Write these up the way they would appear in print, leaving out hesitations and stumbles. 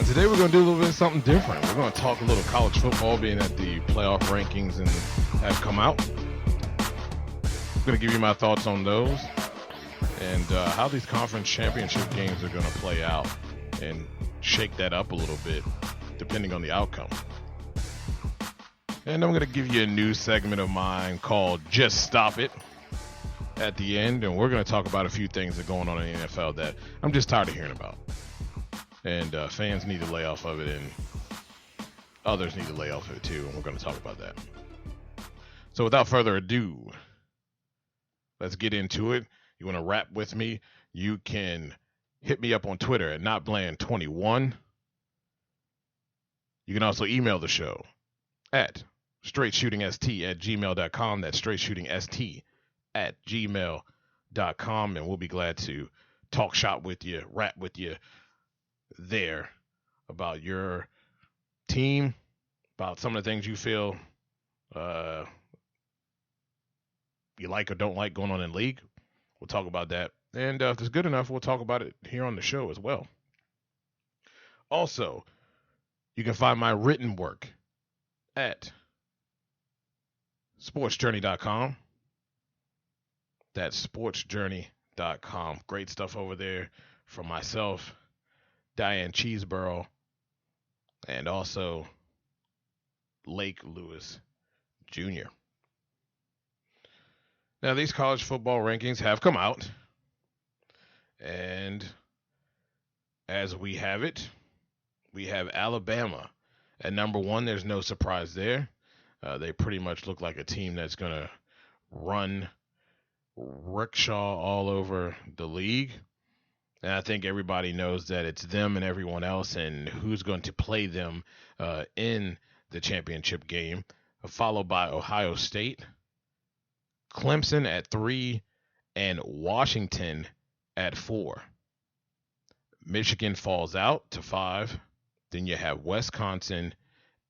Today we're going to do a little bit of something different. We're going to talk a little college football, being that the playoff rankings have come out. I'm going to give you my thoughts on those and how these conference championship games are going to play out and shake that up a little bit depending on the outcome. And I'm going to give you a new segment of mine called Just Stop It at the end, and we're going to talk about a few things that are going on in the NFL that I'm just tired of hearing about. And fans need to lay off of it, and others need to lay off of it too, and we're going to talk about that. So without further ado, let's get into it. You want to rap with me? You can hit me up on Twitter at NotBland21. You can also email the show at straightshootingst@gmail.com. That's straightshootingst@gmail.com, and we'll be glad to talk shop with you, rap with you there about your team, about some of the things you feel you like or don't like going on in the league. We'll talk about that. And if it's good enough, we'll talk about it here on the show as well. Also, you can find my written work at sportsjourney.com. That's sportsjourney.com. Great stuff over there from myself, Diane Cheeseborough, and also Lake Lewis Jr. Now, these college football rankings have come out, and as we have it, we have Alabama at number one. There's no surprise there. They pretty much look like a team that's going to run rickshaw all over the league. And I think everybody knows that it's them and everyone else and who's going to play them in the championship game, followed by Ohio State, Clemson at 3, and Washington at 4. Michigan falls out to 5. Then you have Wisconsin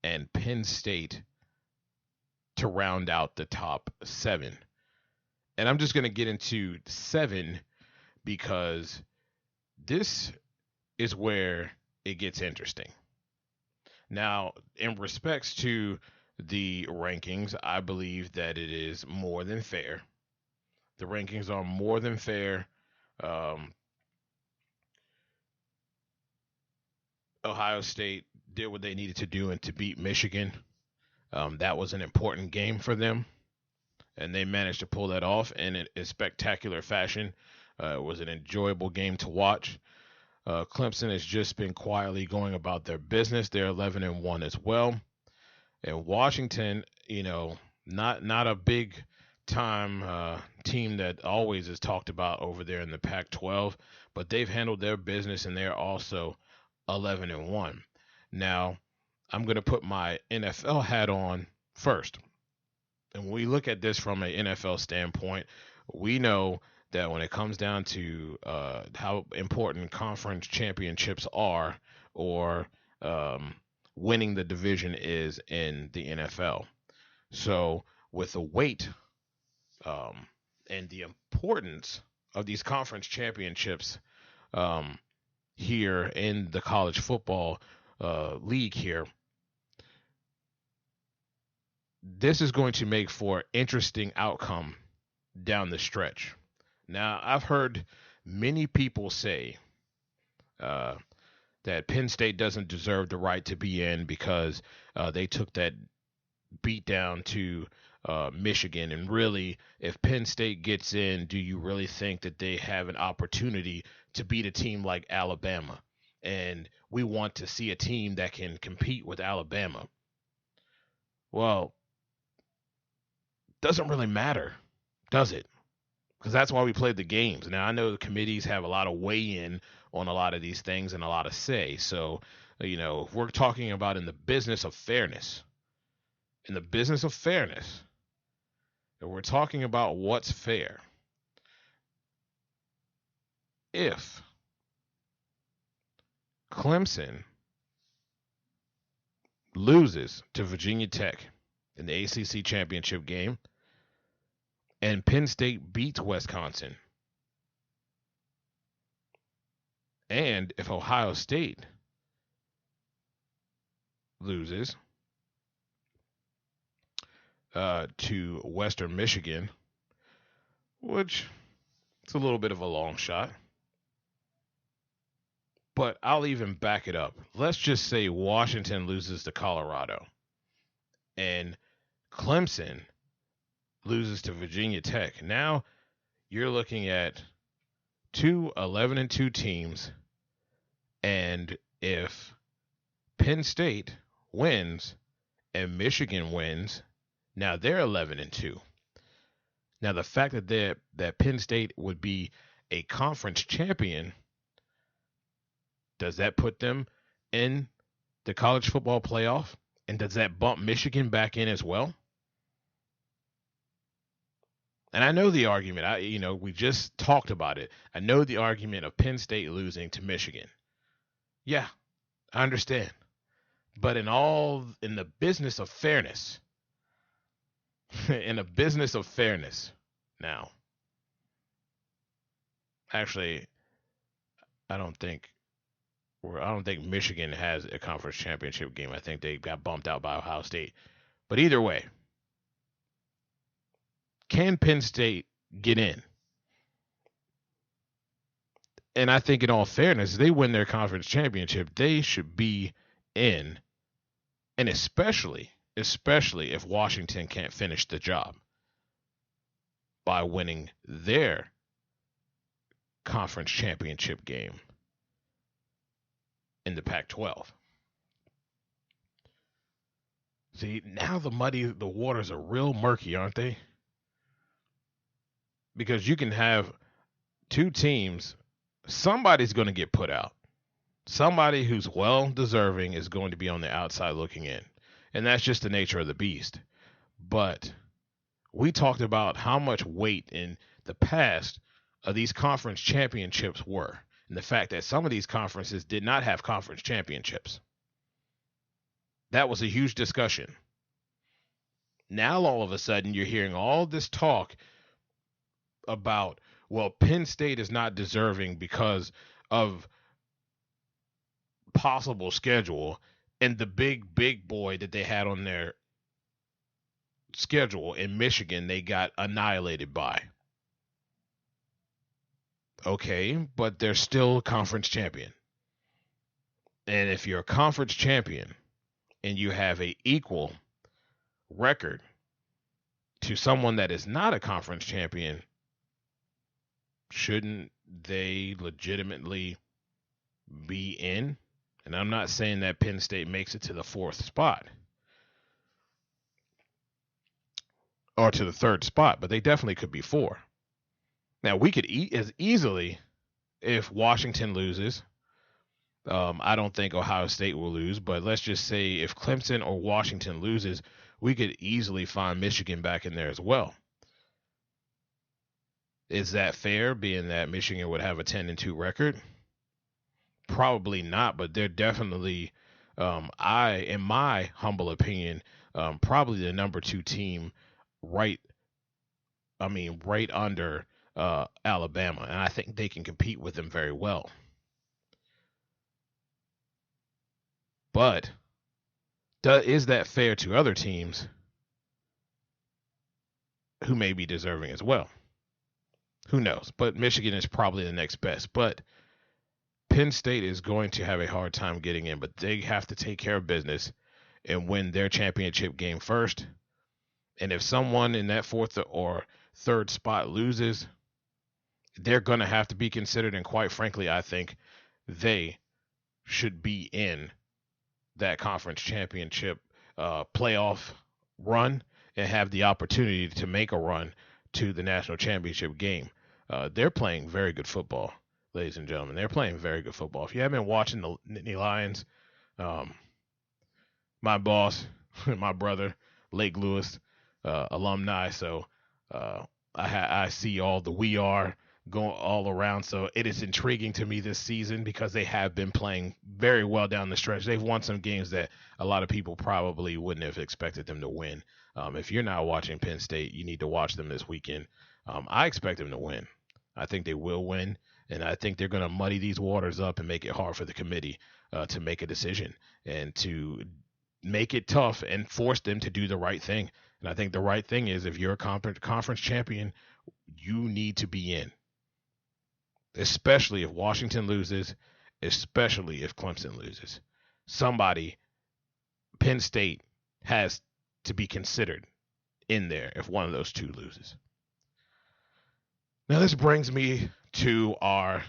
and Penn State to round out the top 7. And I'm just going to get into 7 because this is where it gets interesting. Now, in respects to the rankings, I believe that it is more than fair. The rankings are more than fair. Ohio State did what they needed to do and to beat Michigan. That was an important game for them, and they managed to pull that off in a spectacular fashion. It was an enjoyable game to watch. Clemson has just been quietly going about their business. They're 11-1 as well. And Washington, not a big time team that always is talked about over there in the Pac-12, but they've handled their business and they're also 11-1. Now, I'm going to put my NFL hat on first. And when we look at this from an NFL standpoint, we know that when it comes down to how important conference championships are, or winning the division is in the NFL. So with the weight and the importance of these conference championships here in the college football league here, this is going to make for interesting outcome down the stretch. Now, I've heard many people say that Penn State doesn't deserve the right to be in because they took that beat down to Michigan. And really, if Penn State gets in, do you really think that they have an opportunity to beat a team like Alabama? And we want to see a team that can compete with Alabama. Well, doesn't really matter, does it? Because that's why we played the games. Now, I know the committees have a lot of weigh-in on a lot of these things and a lot of say. So, if we're talking about in the business of fairness, and we're talking about what's fair, if Clemson loses to Virginia Tech in the ACC championship game, and Penn State beats Wisconsin, and if Ohio State loses to Western Michigan, which it's a little bit of a long shot. But I'll even back it up. Let's just say Washington loses to Colorado and Clemson loses to Virginia Tech. Now you're looking at two 11-2 teams, and if Penn State wins and Michigan wins, now they're 11-2. Now the fact that Penn State would be a conference champion, does that put them in the college football playoff? And does that bump Michigan back in as well? And I know the argument. We just talked about it. I know the argument of Penn State losing to Michigan. Yeah, I understand. But in the business of fairness, now, actually, I don't think Michigan has a conference championship game. I think they got bumped out by Ohio State. But either way, can Penn State get in? And I think in all fairness, they win their conference championship, they should be in. And especially if Washington can't finish the job by winning their conference championship game in the Pac-12. See, now the waters are real murky, aren't they? Because you can have two teams, somebody's going to get put out. Somebody who's well deserving is going to be on the outside looking in. And that's just the nature of the beast. But we talked about how much weight in the past of these conference championships were. And the fact that some of these conferences did not have conference championships. That was a huge discussion. Now all of a sudden you're hearing all this talk about, well, Penn State is not deserving because of possible schedule and the big boy that they had on their schedule in Michigan they got annihilated by. Okay, but they're still a conference champion. And if you're a conference champion and you have a equal record to someone that is not a conference champion, shouldn't they legitimately be in? And I'm not saying that Penn State makes it to the fourth spot or to the third spot, but they definitely could be four. Now, we could as easily, if Washington loses, I don't think Ohio State will lose, but let's just say if Clemson or Washington loses, we could easily find Michigan back in there as well. Is that fair, being that Michigan would have a 10-2 record? Probably not, but they're definitely, in my humble opinion, probably the number 2 team right under Alabama, and I think they can compete with them very well. But is that fair to other teams who may be deserving as well? Who knows? But Michigan is probably the next best. But Penn State is going to have a hard time getting in, but they have to take care of business and win their championship game first. And if someone in that fourth or third spot loses, they're going to have to be considered. And quite frankly, I think they should be in that conference championship playoff run and have the opportunity to make a run to the national championship game. They're playing very good football, ladies and gentlemen. They're playing very good football. If you haven't been watching the Nittany Lions, my boss, my brother, Lake Lewis, alumni, so I see all the We Are going all around. So it is intriguing to me this season because they have been playing very well down the stretch. They've won some games that a lot of people probably wouldn't have expected them to win. If you're not watching Penn State, you need to watch them this weekend. I expect them to win. I think they will win, and I think they're going to muddy these waters up and make it hard for the committee to make a decision and to make it tough and force them to do the right thing. And I think the right thing is, if you're a conference champion, you need to be in, especially if Washington loses, especially if Clemson loses. Somebody, Penn State, has to be considered in there if one of those two loses. Now, this brings me to our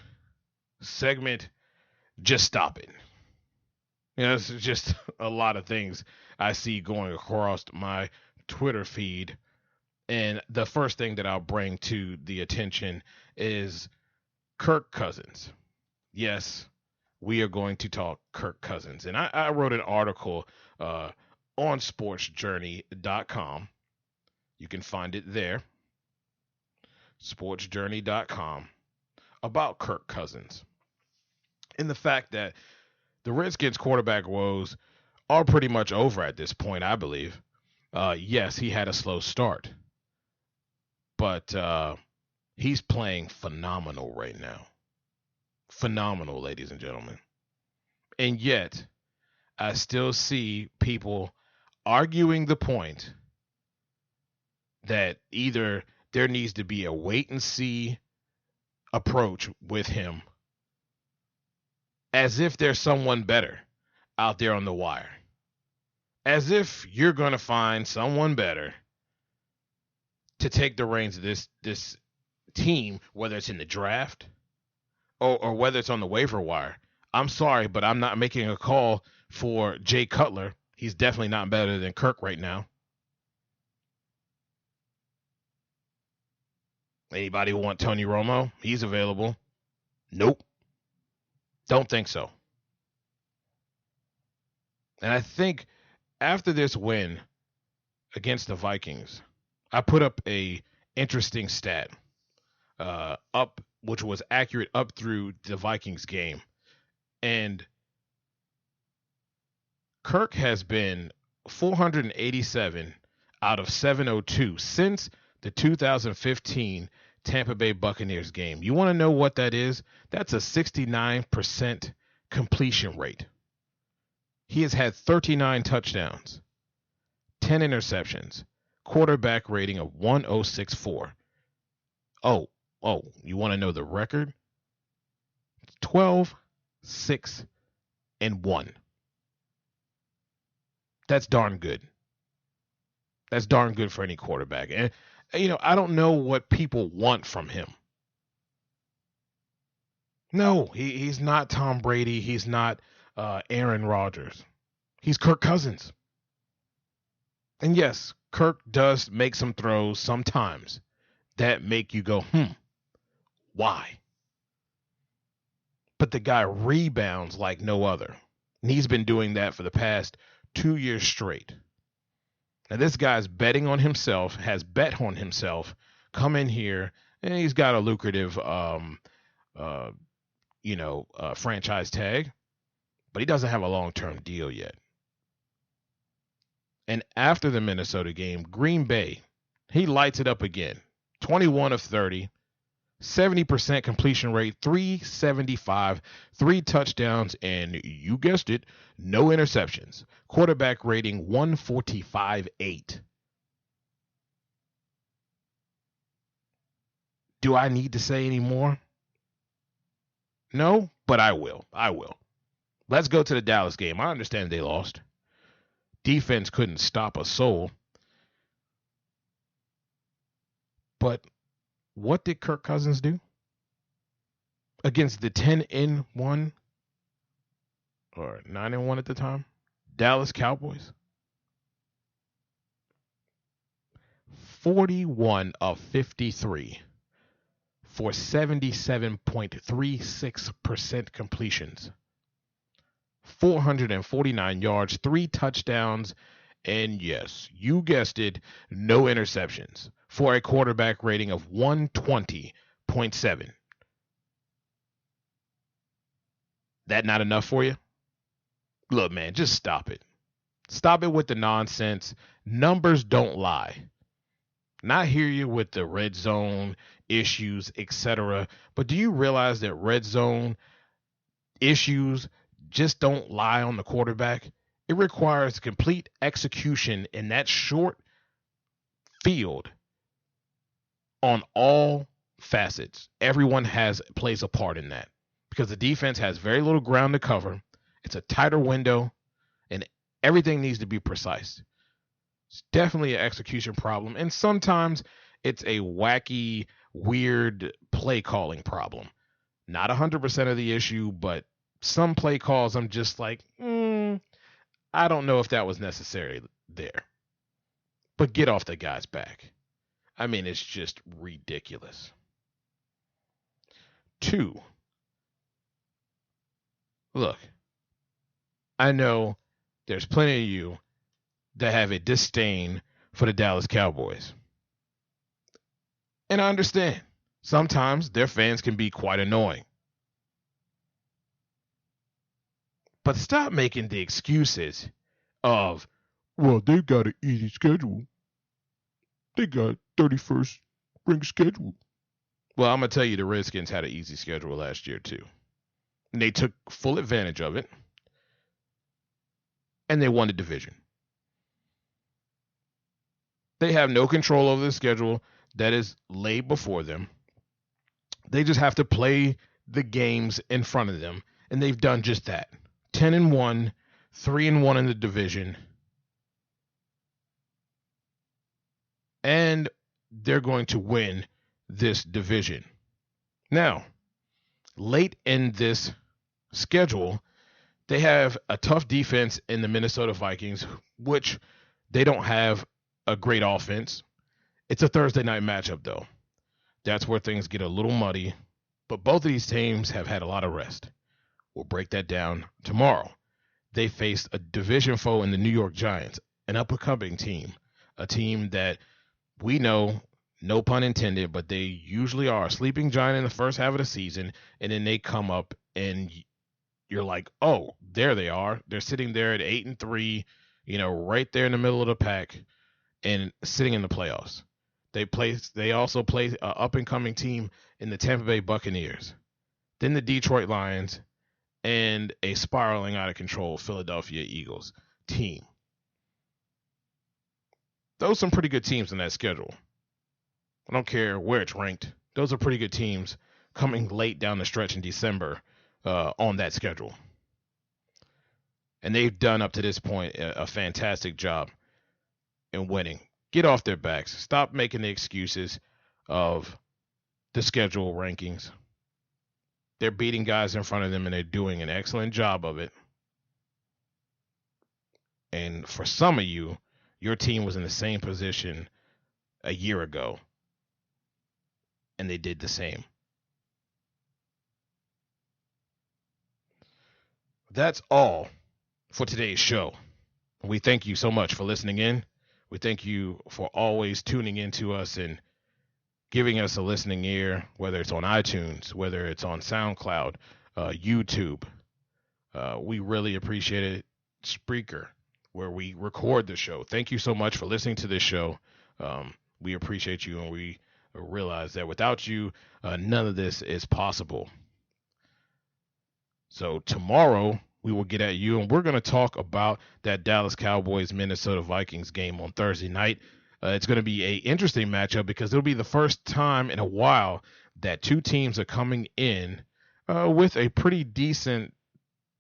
segment, Just Stop It. This is just a lot of things I see going across my Twitter feed. And the first thing that I'll bring to the attention is Kirk Cousins. Yes, we are going to talk Kirk Cousins. And I wrote an article on sportsjourney.com. You can find it there, sportsjourney.com, about Kirk Cousins. And the fact that the Redskins quarterback woes are pretty much over at this point, I believe. Yes, he had a slow start, but he's playing phenomenal right now. Phenomenal, ladies and gentlemen. And yet, I still see people arguing the point that either there needs to be a wait and see approach with him, as if there's someone better out there on the wire. As if you're going to find someone better to take the reins of this team, whether it's in the draft or whether it's on the waiver wire. I'm sorry, but I'm not making a call for Jay Cutler. He's definitely not better than Kirk right now. Anybody want Tony Romo? He's available. Nope. Don't think so. And I think after this win against the Vikings, I put up a interesting stat which was accurate up through the Vikings game. And Kirk has been 487 out of 702 since the 2015 Tampa Bay Buccaneers game. You want to know what that is? That's a 69% completion rate. He has had 39 touchdowns, 10 interceptions, quarterback rating of 106.4. Oh, you want to know the record? 12, 6, and 1. That's darn good. That's darn good for any quarterback. And, I don't know what people want from him. No, he's not Tom Brady. He's not Aaron Rodgers. He's Kirk Cousins. And yes, Kirk does make some throws sometimes that make you go, why? But the guy rebounds like no other. And he's been doing that for the past 2 years straight. Now, this guy's betting on himself, has bet on himself, come in here, and he's got a lucrative, franchise tag, but he doesn't have a long-term deal yet. And after the Minnesota game, Green Bay, he lights it up again. 21 of 30, 70% completion rate, 375, 3 touchdowns, and you guessed it, no interceptions. Quarterback rating 145.8. Do I need to say any more? No, but I will. Let's go to the Dallas game. I understand they lost. Defense couldn't stop a soul. But what did Kirk Cousins do against the 10-1 or 9-1 at the time Dallas Cowboys? 41 of 53 for 77.36% completions, 449 yards, 3 touchdowns, and yes, you guessed it, no interceptions, for a quarterback rating of 120.7. That not enough for you? Look, man, just stop it. Stop it with the nonsense. Numbers don't lie. Not hear you with the red zone issues, etc. But do you realize that red zone issues just don't lie on the quarterback? It requires complete execution in that short field on all facets. Everyone plays a part in that because the defense has very little ground to cover. It's a tighter window, and everything needs to be precise. It's definitely an execution problem, and sometimes it's a wacky, weird play calling problem. Not 100% of the issue, but some play calls I'm just like, I don't know if that was necessary there. But get off the guy's back. I mean, it's just ridiculous. 2, look, I know there's plenty of you that have a disdain for the Dallas Cowboys. And I understand. Sometimes their fans can be quite annoying. But stop making the excuses of, well, they've got an easy schedule. They got 31st ranked schedule. Well, I'm going to tell you the Redskins had an easy schedule last year, too. And they took full advantage of it. And they won the division. They have no control over the schedule that is laid before them. They just have to play the games in front of them. And they've done just that. 10-1, 3-1 in the division. And they're going to win this division. Now, late in this schedule, they have a tough defense in the Minnesota Vikings, which they don't have a great offense. It's a Thursday night matchup, though. That's where things get a little muddy. But both of these teams have had a lot of rest. We'll break that down tomorrow. They faced a division foe in the New York Giants, an up-and-coming team, a team that we know, no pun intended, but they usually are a sleeping giant in the first half of the season, and then they come up and you're like, oh, there they are. They're sitting there at 8-3, right there in the middle of the pack and sitting in the playoffs. They also play an up-and-coming team in the Tampa Bay Buccaneers, then the Detroit Lions, and a spiraling out of control Philadelphia Eagles team. Those are some pretty good teams in that schedule. I don't care where it's ranked. Those are pretty good teams coming late down the stretch in December on that schedule. And they've done up to this point a fantastic job in winning. Get off their backs. Stop making the excuses of the schedule rankings. They're beating guys in front of them, and they're doing an excellent job of it. And for some of you, your team was in the same position a year ago, and they did the same. That's all for today's show. We thank you so much for listening in. We thank you for always tuning in to us and giving us a listening ear, whether it's on iTunes, whether it's on SoundCloud, YouTube. We really appreciate it. Spreaker, where we record the show. Thank you so much for listening to this show. We appreciate you, and we realize that without you, none of this is possible. So tomorrow we will get at you, and we're going to talk about that Dallas Cowboys Minnesota Vikings game on Thursday night. It's going to be an interesting matchup because it'll be the first time in a while that two teams are coming in with a pretty decent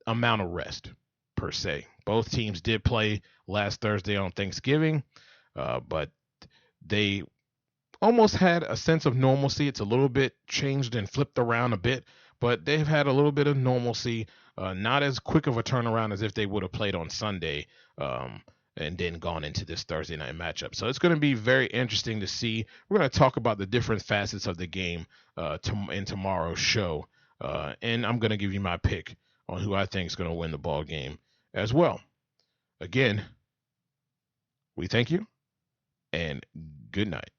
amount of rest, per se. Both teams did play last Thursday on Thanksgiving, but they almost had a sense of normalcy. It's a little bit changed and flipped around a bit, but they've had a little bit of normalcy, not as quick of a turnaround as if they would have played on Sunday and then gone into this Thursday night matchup. So it's going to be very interesting to see. We're going to talk about the different facets of the game in tomorrow's show, and I'm going to give you my pick on who I think is going to win the ball game as well. Again, we thank you, and good night.